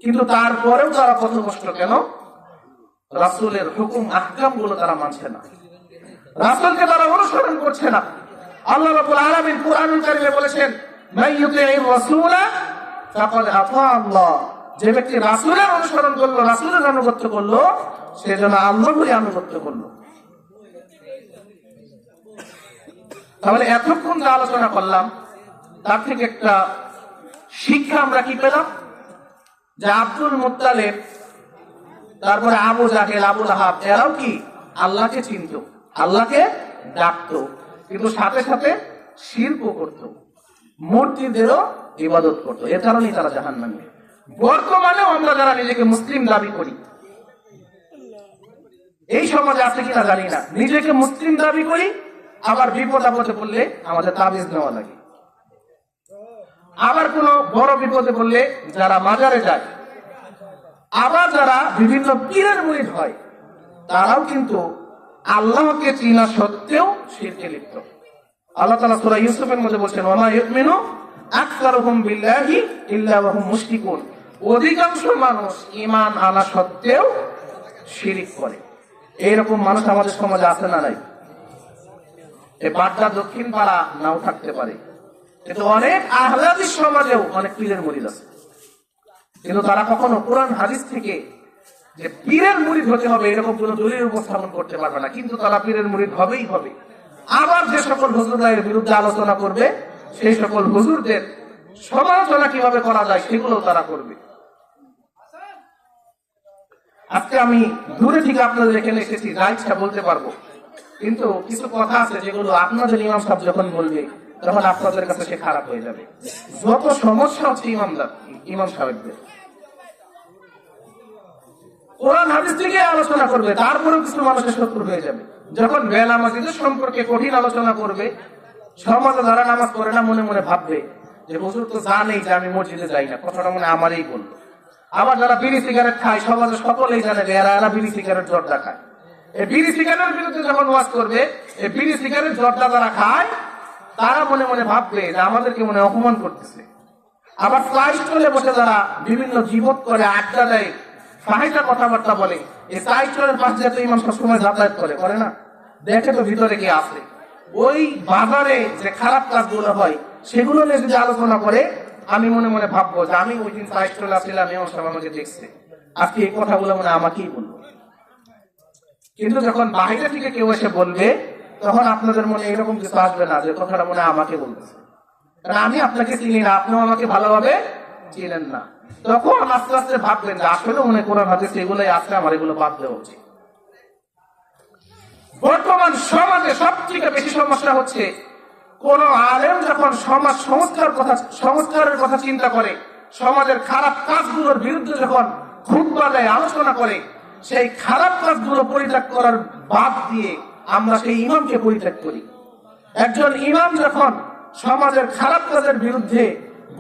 কিন্তু তারপরেও তারা কত কষ্ট কেন? রাসূলের হুকুম আহকাম গুলো তারা মানছে না, রাসূলকে তারা অনুসরণ করছে না। আল্লাহ রাব্বুল আলামিন কুরআনুল কারীমে বলেছেন, মাইয়ুতি'র রাসূলা ফাকাদ আতা আল্লাহ। যে ব্যক্তি রাসূলের অনুসরণ করলো, রাসূলের আনুগত্য করলো, সে যেন আল্লাহরই আনুগত্য করলো। তাহলে এতক্ষণ যে আলোচনা করলাম তার থেকে একটা শিক্ষা আমরা কি পেলাম? যে আব্দুল মুত্তালিব, তারপরে আবু জাহেল, আবু লাহাব, এরাও কি আল্লাহকে চিনত, আল্লাহকে ডাকতো, কিন্তু সাথে সাথে শিরকও করত, মূর্তিদেরও ইবাদত করত। এর কারণেই তারা জাহান্নামী। বর্তমানেও আমরা যারা নিজেকে মুসলিম দাবি করি, এই সমাজে আছে কিনা জানি না, নিজেকে মুসলিম দাবি করি, আবার বিপদ আপদে পড়লে আমাদের তাবিজ নেওয়া লাগে। আবার কোন বড় বিপদে পড়লে যারা মাজারে যায়, আবার যারা বিভিন্ন পীরের মুরিদ হয়, তারাও কিন্তু আল্লাহকে চিনা সত্ত্বেও শিরকে লিপ্ত। আল্লাহ তাআলা সূরা ইউসুফের মধ্যে বলেছেন, ওয়া মা ইউমিনু আকসারুহুম বিল্লাহি ইল্লা ওয়া হুম মুশরিকুন। অধিকাংশ মানুষ ঈমান আনা সত্ত্বেও শিরিক করে। এইরকম মানুষ আমাদের সমাজে আছে না নাই? এই বাড্ডা দক্ষিণ পাড়া নাও থাকতে পারে, কিন্তু অনেক আহলাদি সমাজেও অনেক পীরের মুরিদ আছে, কিন্তু তারা কখনো কোরআন হাদিস থেকে যে পীরের মুরিদ হতে হবে এরকম কোন দলিল উপস্থাপন করতে পারবে না, কিন্তু তারা পীরের মুরিদ হবেই হবে। আবার যে সকল হুজুরদের বিরুদ্ধে আলোচনা করবে, সেই সকল হুজুরদের সমালোচনা কিভাবে করা যায় সেগুলো তারা করবে। আজকে আমি দূরে থেকে আপনাদের এখানে এসেছি, যা ইচ্ছা বলতে পারবো, কিন্তু কিছু কথা আছে যেগুলো আপনাদের ইমাম সাহেব যখন বলবে তখন আপনাদের কাছে সে খারাপ হয়ে যাবে। যত সমস্যা হচ্ছে ইমাম সাহেবদের, কোরআন হাদিস থেকে আলোচনা করবে, তারপরেও কিছু মানুষের শত্রু হয়ে যাবে। যখন বেনামাজিদের সম্পর্কে কঠিন আলোচনা করবে, সমাজে যারা নামাজ পড়ে না মনে মনে ভাববে যে হুজুর তো জানেই যে আমি মসজিদে যাই না, কথাটা মনে আমারই বললো। আবার যারা বিড়ি সিগারেট খায়, সমাজে সকলেই জানে এরা বিড়ি সিগারেট জর্দা খায়। এই বিড়ি সিগারেটের বিরুদ্ধে যখন ওয়াজ করবে, এই বিড়ি সিগারেট জর্দা যারা খায় তারা মনে মনে ভাববে যে আমাদেরকে মনে অপমান করতেছে। আবার ফ্লাই স্টলে বসে যারা বিভিন্ন জীবত করে, আড্ডা দেয়, ফাহিশা কথাবার্তা বলে, এই ফ্লাই স্টলের পাশে তো ইমাম সবসময় যাতায়াত করে না, দেখে তো ভিতরে কে আছে। ওই বাজারে যে খারাপ কাজগুলো হয় সেগুলো নিয়ে যদি আলোচনা করে, আমি মনে মনে ভাববো যে আমি ওই দিন ফ্লাই স্টলে আসছিলাম, ইমাম সাহেব আমাকে দেখছে, আজকে এই কথাগুলো মনে আমাকেই বলবো। কিন্তু যখন বাইরে থেকে কেউ এসে বলবে, তখন আপনাদের মনে এরকম কিছু আসবে না যে কথাটা মনে আমাকে বলতেছে, কারণ আমি আপনাকে চিনি না, আপনিও আমাকে ভালোভাবে চিনেন না। তখন আস্তে আস্তে ভাববেন যে আসলে মনে কোরআন হাদিস এগুলোই আছে, আমার এগুলো বাদ দেওয়া উচিত। বর্তমান সমাজে সবথেকে বেশি সমস্যা হচ্ছে, কোন আলেম যখন সমাজ সংস্কারের কথা চিন্তা করে, সমাজের খারাপ কাজগুলোর বিরুদ্ধে যখন খুতবা দেয়, আলোচনা করে, সেই খারাপ কাজগুলো পরিত্যাগ করার বাদ দিয়ে আমরা সেই ইমামকে পরিত্যাগ করি। একজন ইমাম যখন সমাজের খারাপ কাজের বিরুদ্ধে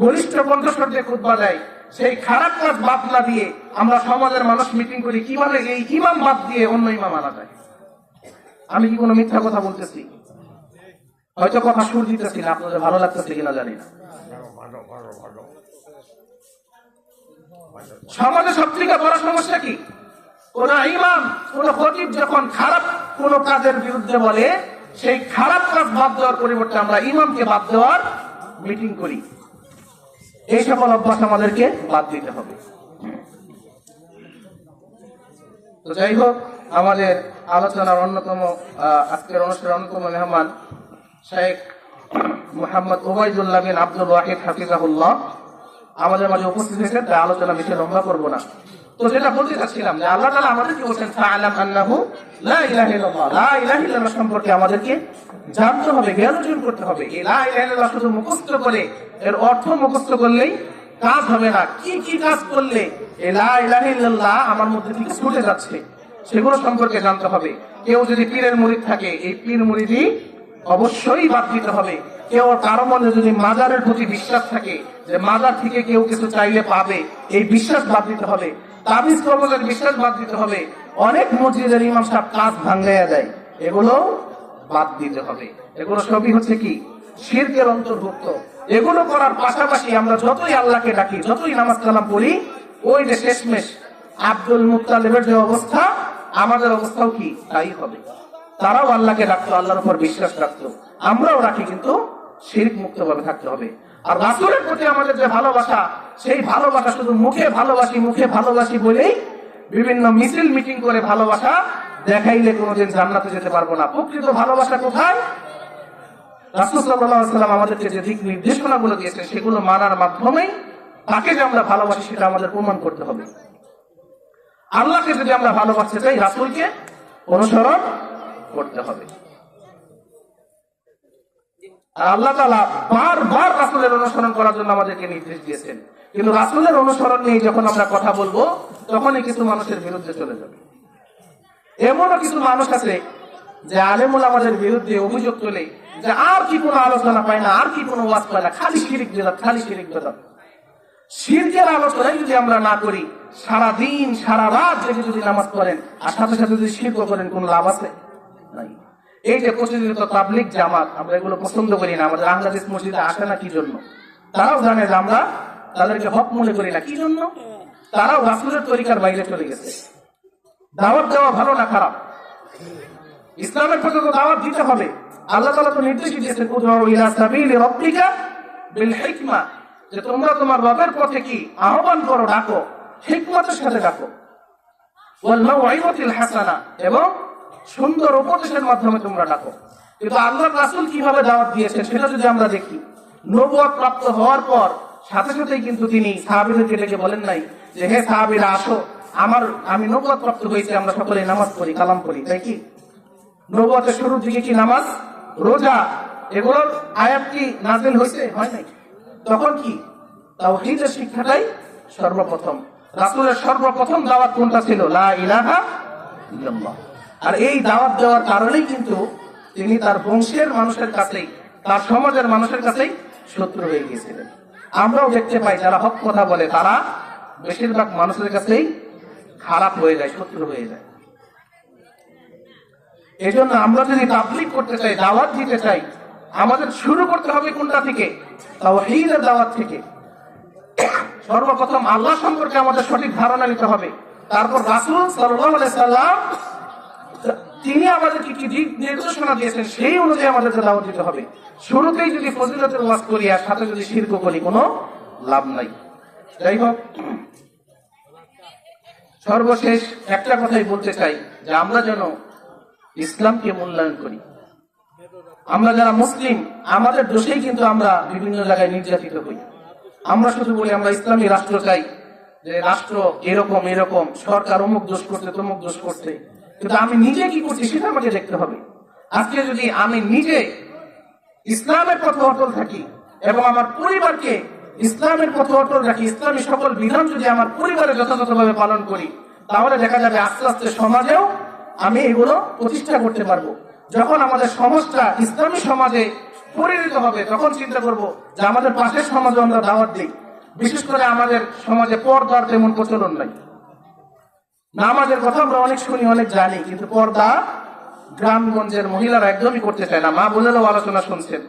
গরিষ্ঠ কণ্ঠস্বর দিয়ে খুতবা দেয়, সেই খারাপ কাজ বাদ না দিয়ে আমরা সমাজের মানুষ মিটিং করি কিভাবে এই ইমাম বাদ দিয়ে অন্য ইমাম আনা যায়। আমি কি কোনো মিথ্যা কথা বলতেছি? হয়তো কথা সুর দিতেছি না, আপনাদের ভালো লাগতেছে কিনা জানি না। সমাজে সবথেকে বড় সমস্যা কি? কোন ইমাম, কোন খতিব যখন খারাপ কোন কাজের বিরুদ্ধে বলে, সেই খারাপ কাজ বাদ দেওয়ার পরিবর্তে আমরা ইমামকে বাদ দেওয়ার মিটিং করি। এই সকল অভ্যাস আমাদেরকে বাদ দিতে হবে। তো যাই হোক, আমাদের আলোচনার অন্যতম, আজকের অনুষ্ঠানের অন্যতম মেহমান শেখ মোহাম্মদ ওবায়দুল্লাহ বিন আব্দুল ওয়াহিদ হাফিজাহুল্লাহ আমাদের মাঝে উপস্থিত হয়েছে। তাই আলোচনা বেশি লম্বা করবো না। তো যেটা বলতে চাচ্ছিলাম যে আল্লাহ তাআলা আমাদেরকে বলছেন ফাআলাম আন্নাহু লা ইলাহা ইল্লাল্লাহ, লা ইলাহা ইল্লাল্লাহ সম্পর্কে আমাদেরকে জানতে হবে, জ্ঞান অর্জন করতে হবে। এই লা ইলাহা ইল্লাল্লাহ শুধু মুখস্থ করে, এর অর্থ মুখস্থ করলেই কাজ হবে না। কি কি কাজ করলে এই লা ইলাহা ইল্লাল্লাহ আমার মধ্যে থেকে ছুটে যাচ্ছে সেগুলো সম্পর্কে জানতে হবে। কেউ যদি পীরের মুরিদ থাকে, এই পীর মুরিদই অবশ্যই বাদ দিতে হবে। কেউ কারো মনে যদি মাজারের প্রতি বিশ্বাস থাকে যে মাজার থেকে কেউ কিছু চাইলে পাবে, এই বিশ্বাস বাদ দিতে হবে। তাবিজ কবজের বিশ্বাস বাদ দিতে হবে। অনেক মসজিদের ইমাম সাহেব কাজ ভাঙ্গাইয়া দেয়, এগুলো বাদ দিতে হবে। এগুলো সবই হচ্ছে কি? শিরকের অন্তর্ভুক্ত। এগুলো করার পাশাপাশি আমরা যতই আল্লাহকে ডাকি, যতই নামাজ কালাম পড়ি, ওই যে শেষমেশ আব্দুল মুত্তালিবের যে অবস্থা, আমাদের অবস্থাও কি তাই হবে। তারাও আল্লাহকে ডাকতো, আল্লাহর উপর বিশ্বাস রাখতো, আমরাও রাখি, কিন্তু শিরক মুক্ত ভাবে থাকতে হবে। আর রাসূলের প্রতি আমাদের যে ভালোবাসা, সেই ভালোবাসা শুধু মুখে ভালোবাসি বলেই বিভিন্ন মিছিল মিটিং করে ভালোবাসা দেখাইলে কোনোদিন জান্নাতে যেতে পারবো না। প্রকৃত ভালোবাসা কোথায়? রাসূল সাল্লাল্লাহু আলাইহি ওয়াসাল্লাম আমাদেরকে যে দিক নির্দেশনাগুলো দিয়েছেন সেগুলো মানার মাধ্যমেই তাকে যে আমরা ভালোবাসি সেটা আমাদের প্রমাণ করতে হবে। আল্লাহকে যদি আমরা ভালোবাসতে চাই, রাসূলকে অনুসরণ করতে হবে। আল্লাহ তাআলা বারবার রাসূলের অনুসরণ করার জন্য আমাদেরকে নির্দেশ দিয়েছেন, কিন্তু রাসূলের অনুসরণ নিয়ে যখন আমরা কথা বলবো তখনই কিছু মানুষের বিরুদ্ধে চলে যাবে। এমনও কিছু মানুষ আছে যে আলেম ওলামাদের বিরুদ্ধে অভিযোগ তোলে যে আর কি কোনো আলোচনা পায় না, আর কি কোনো ওয়াজ পায় না, খালি শিরক বিদআত, খালি শিরক বিদআত। শিরকের আলোচনাই যদি আমরা না করি, সারা দিন সারা রাত জেগে যদি নামাজ পড়েন আর সাথে সাথে যদি শিরক করেন, কোন লাভ আছে? নাই। এই যে প্রতিনিয়ত তাবলীগ জামাত, আমরা এগুলো পছন্দ করি না। আমাদের আহলাদিস মসজিদে আসে না কি জন্য? তারাও জানে যে আমরা তাদেরকে হক মনে করি না। কি জন্য? তারাও রাসূলের তরিকার বাইরে চলে গেছে। দাওয়াত দেওয়া ভালো না খারাপ? ইসলামের পথে তো দাওয়াত দিতে হবে। আল্লাহ তাআলা তো নির্দেশ দিয়েছেন, উদউ ইলা সাবিলি রাব্বিকা বিল হিকমা, যে তোমরা তোমার রবের পথে কি আহ্বান করো, ডাকো, হিকমতের সাথে ডাকো, ওয়াল মাউইযাতিল হাসানা, এবং সুন্দর উপদেশের মাধ্যমে তোমরা ডাকো। কিন্তু আল্লাহর রাসূল কিভাবে দাওয়াত দিয়েছেন সেটা যদি আমরা দেখি, নবুয়ত প্রাপ্ত হওয়ার পর সাথে সাথেই কিন্তু তিনি সাহাবীদেরকে ডেকে বলেন নাই যে হে সাহাবীরা আসো, আমি নবুয়ত প্রাপ্ত হয়েছি, আমরা সকলে নামাজ পড়ি, কালাম পড়ি, তাই কি? নবুয়তের শুরুর দিকে কি নামাজ, রোজা, এগুলোর আয়াত কি নাযিল হয়েছে? হয় নাই। তখন কি তাওহীদের শিক্ষাটাই সর্বপ্রথম। রাসূলের সর্বপ্রথম দাওয়াত কোনটা ছিল? লা ইলাহা ইল্লাল্লাহ। আর এই দাওয়াত দেওয়ার কারণেই কিন্তু তিনি তার বংশের মানুষের কাছেই, তার সমাজের মানুষের কাছেই শত্রু হয়ে গিয়েছিলেন। আমরাও দেখতে পাই যারা হক কথা বলে তারা বেশিরভাগ মানুষের কাছেই খারাপ হয়ে যায়, শত্রু হয়ে যায়। এই জন্য আমরা যদি তাবলীগ করতে চাই, দাওয়াত দিতে চাই, আমাদের শুরু করতে হবে কোনটা থেকে? তাওহীদের দাওয়াত থেকে। সর্বপ্রথম আল্লাহ সম্পর্কে আমাদের সঠিক ধারণা নিতে হবে। তারপর রাসূল সাল্লাল্লাহু আলাইহি সাল্লাম তিনি আমাদেরকে কি দিক নির্দেশনা দিয়েছেন সেই অনুযায়ী আমাদেরকে দাওয়াত দিতে হবে। শুরুতেই যদি ফজিলতের ওয়াজ করি আর সাথে যদি শিরক করি, কোনো লাভ নাই। যাই হোক, সর্বশেষ একটা কথাই বলতে চাই যে আমরা যেন ইসলামকে মূল্যায়ন করি। আমরা যারা মুসলিম, আমাদের দোষেই কিন্তু আমরা বিভিন্ন জায়গায় নির্যাতিত হই। আমরা শুধু বলি আমরা ইসলামী রাষ্ট্র চাই, যে রাষ্ট্র এরকম এরকম, সরকার অমুক দোষ করছে, তমুক দোষ করছে, কিন্তু আমি নিজে কি করছি সেটা আমাকে দেখতে হবে। আজকে যদি আমি নিজে ইসলামের পথে অটল থাকি এবং আমার পরিবারকে ইসলামের পথে অটল রাখি, ইসলামী সকল বিধান যদি আমার পরিবারে যথাযথভাবে পালন করি, তাহলে দেখা যাবে আস্তে আস্তে সমাজেও আমি এগুলো প্রতিষ্ঠা করতে পারবো। যখন আমাদের সমাজটা ইসলামী সমাজে পরিণত হবে, তখন চিন্তা করব যে আমাদের পাশের সমাজে আমরা দাওয়াত দিই। বিশেষ করে আমাদের সমাজে পর্দার তেমন প্রচলন নাই। নামাজের কথা আমরা অনেক শুনি, অনেক জানি, কিন্তু পর্দা গ্রামগঞ্জের মহিলারা একদমই করতে চায় না। মা বোনেরাও আলোচনা শুনছেন,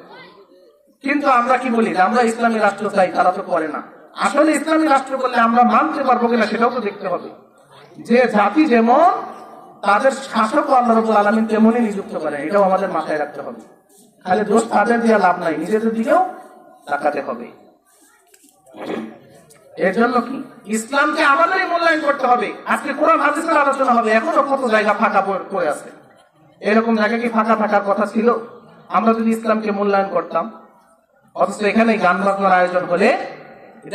কিন্তু আমরা কি বলি যে আমরা ইসলামী রাষ্ট্র চাই, তারা তো করে না। আসলে ইসলামী রাষ্ট্র করলে আমরা মানতে পারবো কিনা সেটাও তো দেখতে হবে। যে জাতি যেমন, তাদের শাসক আল্লাহ রাব্বুল আলামিন তেমনই নিযুক্ত করেন, এটাও আমাদের মাথায় রাখতে হবে। খালি দোষ তাদের দিয়ে লাভ নাই, নিজেদের দিকেও তাকাতে হবে। এর জন্য কি ইসলামকে আমাদেরই মূল্যায়ন করতে হবে। আজকে কোরআন হাদিসের আলোচনা হবে, এখনো কত জায়গা ফাঁকা পড়ে আছে। এরকম জায়গা কি ফাঁকা থাকার কথা ছিল? আমরা যদি ইসলামকে মূল্যায়ন করতাম। অথচ এখানে গান বাজনার আয়োজন হলে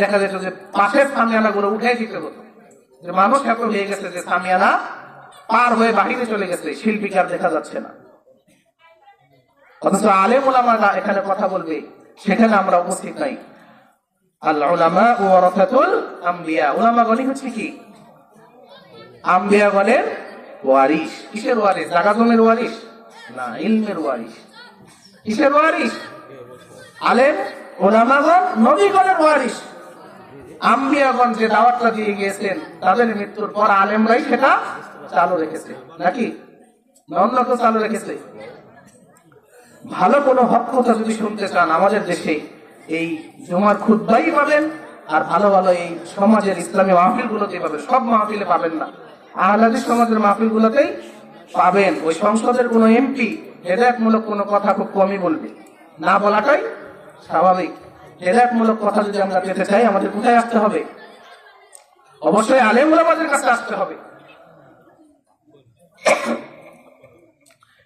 দেখা যেত যে পাশের সামিয়ানা গুলো উঠে দিতে হতো, যে মানুষ এত হয়ে গেছে যে সামিয়ানা পার হয়ে বাহিরে চলে গেছে, শিল্পীকে আর দেখা যাচ্ছে না। অথচ আলেম উলামারা এখানে কথা বলবে, সেখানে আমরা উপস্থিত নাই। আল উলামা ওয়ারাসাতুল আম্বিয়া, উলামাগণই হচ্ছে কি আম্বিয়াগণের ওয়ারিস। কিসের ওয়ারিস? জায়গা জমির ওয়ারিস না, ইলমের ওয়ারিস। কিসের ওয়ারিস? আলেম উলামাগণ নবীগণের ওয়ারিস। আম্বিয়াগণ যে দাওয়াতটা দিয়ে গিয়েছেন, তাদের মৃত্যুর পর আলেমরাই সেটা চালু রেখেছে, নাকি অন্য কেউ চালু রেখেছে? ভালো কোনো হক কথা যদি শুনতে চান, আমাদের দেশে এই জুমার খুতবাই পাবেন, আর ভালো ভালো এই সমাজের ইসলামী মাহফিল গুলোতেই পাবেন। সব মাহফিলে পাবেন না, আহলে হাদিস সমাজের মাহফিল গুলোতেই পাবেন। ওই সংসদের কোনো এমপি হেদায়েতমূলক কোনো কথা খুব কমই বলবে, না বলাটাই স্বাভাবিক। হেদায়েতমূলক কথা যদি আমরা পেতে চাই, আমাদের কোথায় আসতে হবে? অবশ্যই আলেম উলামাদের কাছে আসতে হবে।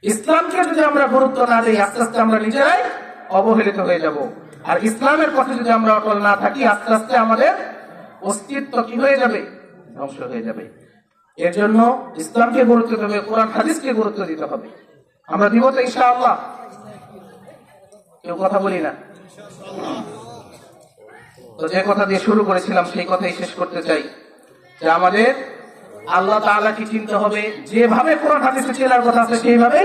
ইসলামকে যদি আমরা গুরুত্ব না দিই, আস্তে আস্তে আমরা নিজেরাই অবহেলিত হয়ে যাব। আর ইসলামের পথে যদি আমরা অটল না থাকি, আস্তে আস্তে আমাদের অস্তিত্ব কি হয়ে যাবে? ধ্বংস হয়ে যাবে। এর জন্য ইসলামকে গুরুত্ব দিতে হবে, কোরআন হাদিসকে গুরুত্ব দিতে হবে। আমরা দিব তো ইনশাআল্লাহ? কেউ কথা বলি না তো। যে কথা দিয়ে শুরু করেছিলাম সেই কথাই শেষ করতে চাই, যে আমাদের আল্লাহ তাআলাকে চিনতে হবে, যেভাবে কোরআন হাদিসে চেনার কথা আছে সেইভাবে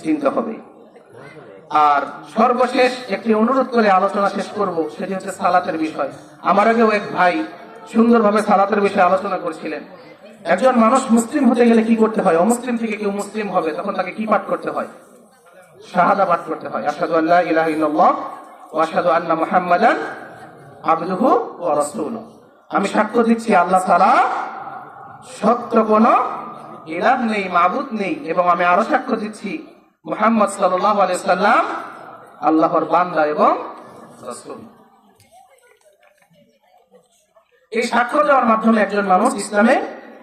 চিনতে হবে। আর সর্বশেষ একটি অনুরোধ করে আলোচনা শেষ করব, সেটি হচ্ছে সালাতের বিষয়। আমার আগেও এক ভাই সুন্দরভাবে সালাতের বিষয়ে আলোচনা করেছিলেন। একজন মানুষ মুসলিম হতে গেলে কি করতে হয়? অমুসলিম থেকে কেউ মুসলিম হবে, তখন তাকে কি পাঠ করতে হয়? শাহাদা পাঠ করতে হয়, আশহাদু আল্লা ইলাহা ইল্লাল্লাহ ওয়া আশহাদু আন্না মুহাম্মাদান আবদুহু ওয়া রাসূলুহু। আমি সাক্ষ্য দিচ্ছি আল্লাহ ছাড়া সত্য কোনো ইলাহ নেই, মাবুদ নেই, এবং আমি আরো সাক্ষ্য দিচ্ছি মুহাম্মদ সাল্লাল্লাহু আলাইহি সাল্লাম আল্লাহর বান্দা এবং রাসূল। এই সাক্ষ্য দেওয়ার মাধ্যমে একজন মানুষ ইসলামে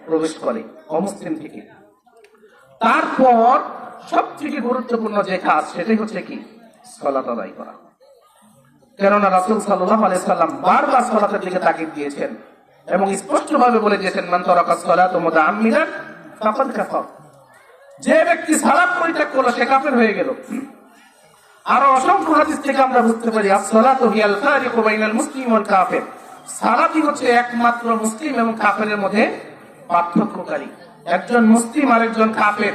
প্রবেশ করে অমুসলিম থেকে। তারপর সবথেকে গুরুত্বপূর্ণ যে কাজ সেটাই হচ্ছে কি? সালাত আদায় করা। কেননা রাসূল সাল্লাল্লাহু আলাইহি সাল্লাম বারবার সালাতের দিকে তাকিদ দিয়েছেন এবং স্পষ্টভাবে বলে দিয়েছেন, মান তারাকা সালাতা মুতাআম্মিদান ফাকাদ কাফার। যে ব্যক্তি সালাত পরিত্যাগ করলো সে কাফের হয়ে গেল। আরো অসংখ্য হাদিস থেকে আমরা বুঝতে পারি as-সালাতু হিয়াল ফারিকু বাইনাল মুসলিম ওয়াল কাফির। সালাতই হচ্ছে একমাত্র মুসলিম এবং কাফেরের মধ্যে পার্থক্যকারী। একজন মুসলিম আর একজন কাফের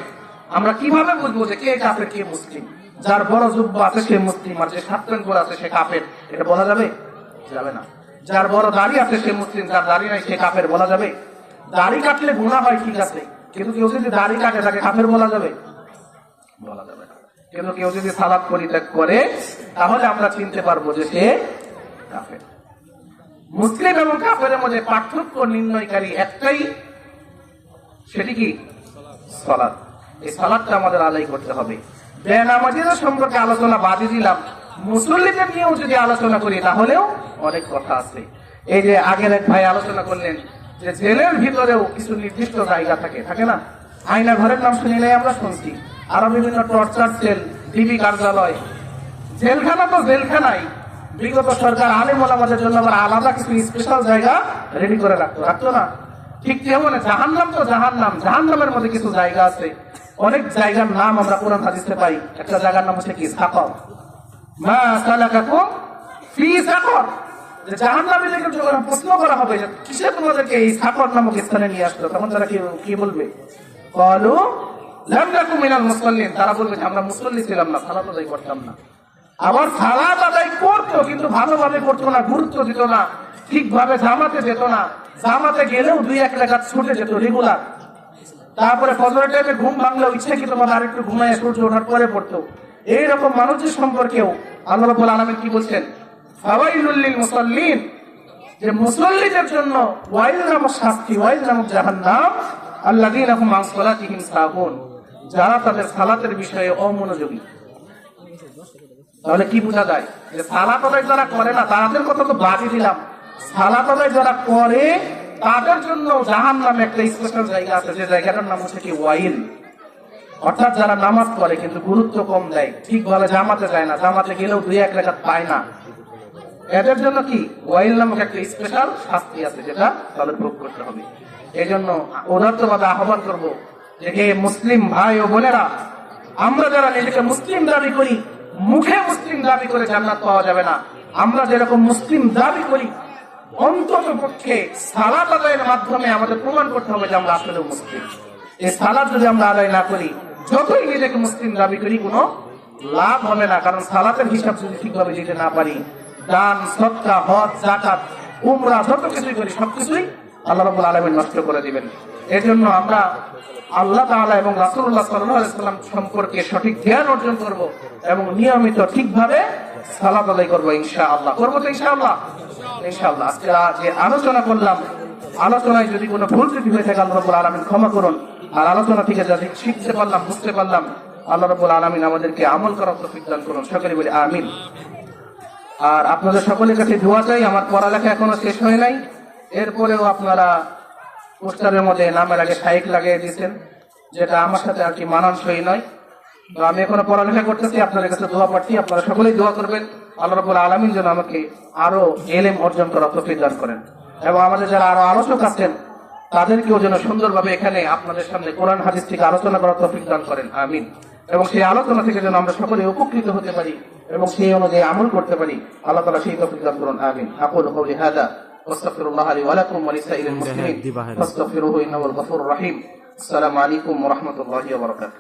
আমরা কিভাবে বুঝবো যে কে কাফের কে মুসলিম? যার বড় জুব্বা আছে সে মুসলিম, আর যে শার্ট প্যান্ট পরে আছে সে কাফের, এটা বলা যাবে? যাবে না। যার বড় দাড়ি আছে সে মুসলিম, যার দাড়ি নাই সে কাফের, বলা যাবে? দাড়ি কাটলে গুনাহ হয় ঠিক আছে, কিন্তু কেউ যদি দাড়ি কাটে তাকে কাফের বলা যাবে? বলা যাবে না। কিন্তু কেউ যদি সালাত পরিত্যাগ করে তাহলে আমরা চিনতে পারবো যে সে কাফের। মুসলিম এবং কাফেরের মধ্যে পার্থক্য নির্ণয়কারী একটাই, সেটি কি? সালাত। এই সালাতটা আমাদের আদায় করতে হবে। বেনামাজিদের সম্পর্কে আলোচনা বাদই দিলাম, মুসল্লিদের নিয়েও যদি আলোচনা করি তাহলেও অনেক কথা আছে। এই যে আগের এক ভাই আলোচনা করলেন যে জেলের ভিতরেও কিছু নির্দিষ্ট জায়গা থাকে না? আয়না ঘরের নাম শুনি নাই আমরা, শুনছি। আরো বিভিন্ন টর্চার সেল, ডিবি কার্যালয়, জেলখানা তো জেলখানাই। বিগত সরকার আলেম ওলামাদের জন্য আবার আলাদা কিছু স্পেশাল জায়গা রেডি করে রাখতো না? ঠিক তেমন জাহান্নাম তো জাহান্নাম, জাহান্নামের মধ্যে কিছু জায়গা আছে। অনেক জায়গার নাম আমরা কোরআন হাদিসে পাই। একটা জায়গার নাম হচ্ছে কি? সাকর। মা সালাকাকুম ফি সাকর। যে জাহান্নামীদেরকে যখন প্রশ্ন করা হবে যে কিসে তোমাদেরকে এই সাকর নামক স্থানে নিয়ে আসলো, তখন তারা কি বলবে? ক্বালু লাম নাকু মিনাল মুসাল্লিন। তারা বলবে যে আমরা মুসল্লি ছিলাম না, সালাত আদায় করতাম না। আবার সালাত আদায় করতো কিন্তু ভালোভাবে করতো না, গুরুত্ব দিত না, ঠিকভাবে জামাতে যেত না, জামাতে গেলেও 2-1 রাকাত ছুটে যেত রেগুলার। তারপরে ফজরের টাইমে ঘুম ভাঙলেও ইচ্ছাকৃত ভাবে আরেকটু ঘুমায় সূর্য ওঠার পরে পড়তো। এইরকম মানুষদের সম্পর্কেও আল্লাহ রাব্বুল আলামিন কি বলছেন? ফাওয়াইলুল লিল মুসাল্লিন। যে মুসল্লিদের জন্য ওয়াইল নামক শাস্তি, ওয়াইল নামক জাহান্নাম, আল্লাযীনা হুম আন সালাতিহিম সাহুন। যারা তাদের সালাতের বিষয়ে অমনোযোগী। তাহলে কি বোঝা যায়? যে সালাত আদায় যারা করে না তাদের কথা তো বাদই দিলাম, সালাত আদায় যারা করে তাদের জন্য জাহান্নামে একটা স্পেশাল জায়গা আছে, যে জায়গাটার নাম হচ্ছে কি? ওয়াইল। অর্থাৎ যারা নামাজ পড়ে কিন্তু গুরুত্ব কম দেয়, ঠিকভাবে জামাতে যায় না, জামাতে গেলেও 2-1 রাকাত পায় না, এদের জন্য কি? ওয়াইল নামক একটা স্পেশাল শাস্তি আছে, যেটা তাদের ভোগ করতে হবে। এই জন্য উদাত্তভাবে আহ্বান করবো যে হে মুসলিম ভাই ও বোনেরা, আমরা যারা নিজেকে মুসলিম দাবি করি, মুখে মুসলিম দাবি করে জান্নাত পাওয়া যাবে না। আমরা যেরকম মুসলিম দাবি করি, অন্তত পক্ষে সালাত আদায়ের মাধ্যমে আমাদের প্রমাণ করতে হবে যে আমরা আসলে মুসলিম। এই সালাত যদি আমরা আদায় না করি, যতই নিজেকে মুসলিম দাবি করি, কোনো লাভ হবে না। কারণ সালাতের হিসাব যদি ঠিকভাবে দিতে না পারি, দান, সদকা, হজ, যাকাত, উমরা যত কিছুই করি সবকিছুই আল্লাহ রাব্বুল আলামিন নষ্ট করে দিবেন। এর জন্য আমরা আল্লাহ তাআলা এবং রাসূলুল্লাহ সাল্লাল্লাহু আলাইহি ওয়াসাল্লাম সম্পর্কে সঠিক জ্ঞান অর্জন করব এবং নিয়মিত ঠিকভাবে সালাত আদায় করব ইনশাআল্লাহ। করব তো ইনশাআল্লাহ? ইনশাআল্লাহ। আজকে যে আলোচনা করলাম, আলোচনায় যদি কোনো ভুল ত্রুটি হয়ে থাকে আল্লাহ রাব্বুল আলামিন ক্ষমা করুন। আর আলোচনা থেকে যা শিখতে পারলাম, বুঝতে পারলাম, আল্লাহ রাব্বুল আলামিন আমাদেরকে আমল করার তৌফিক দান করুন। সকলে বলি আমিন। আর আপনাদের সকলের কাছে দোয়া চাই। আমার পড়ালেখা এখনো শেষ হয় নাই, এরপরেও আপনারা পোস্টারের মধ্যে নামের আগে শাইখ লাগিয়ে দিয়েছেন, যেটা আমার সাথে আর কি মানানসই নয়। তো আমি এখনো পড়ালেখা করতেছি, আপনাদের কাছে দোয়া প্রার্থী। আপনারা সকলেই দোয়া করবেন আল্লাহ রাব্বুল আলামিন যেন আমাকে আরো ইলম অর্জন করার তৌফিক দান করেন, এবং আমাদের যারা আরো আলোচক আছেন তাদেরকেও যেন সুন্দরভাবে এখানে আপনাদের সামনে কোরআন হাদিস থেকে আলোচনা করার তৌফিক দান করেন। আমিন। এবং সেই আলোচনা থেকে যেন আমরা সকলে উপকৃত হতে পারি এবং সেই অনুযায়ী আমল করতে পারি। আল্লাহ তাআলা সেই তৌফিক দান করুন। আমিন। আকুলু কওলি হাযা ওয়াস্তাগফিরুল্লাহ লি ওয়া লাকুম ওয়া লিসাইরিল মুসলিমিন ফাস্তাগফিরুহু ইন্নাহুল গফুরুর রহিম। আসসালামু আলাইকুম ওয়া রাহমাতুল্লাহি ওয়া বারাকাতুহু।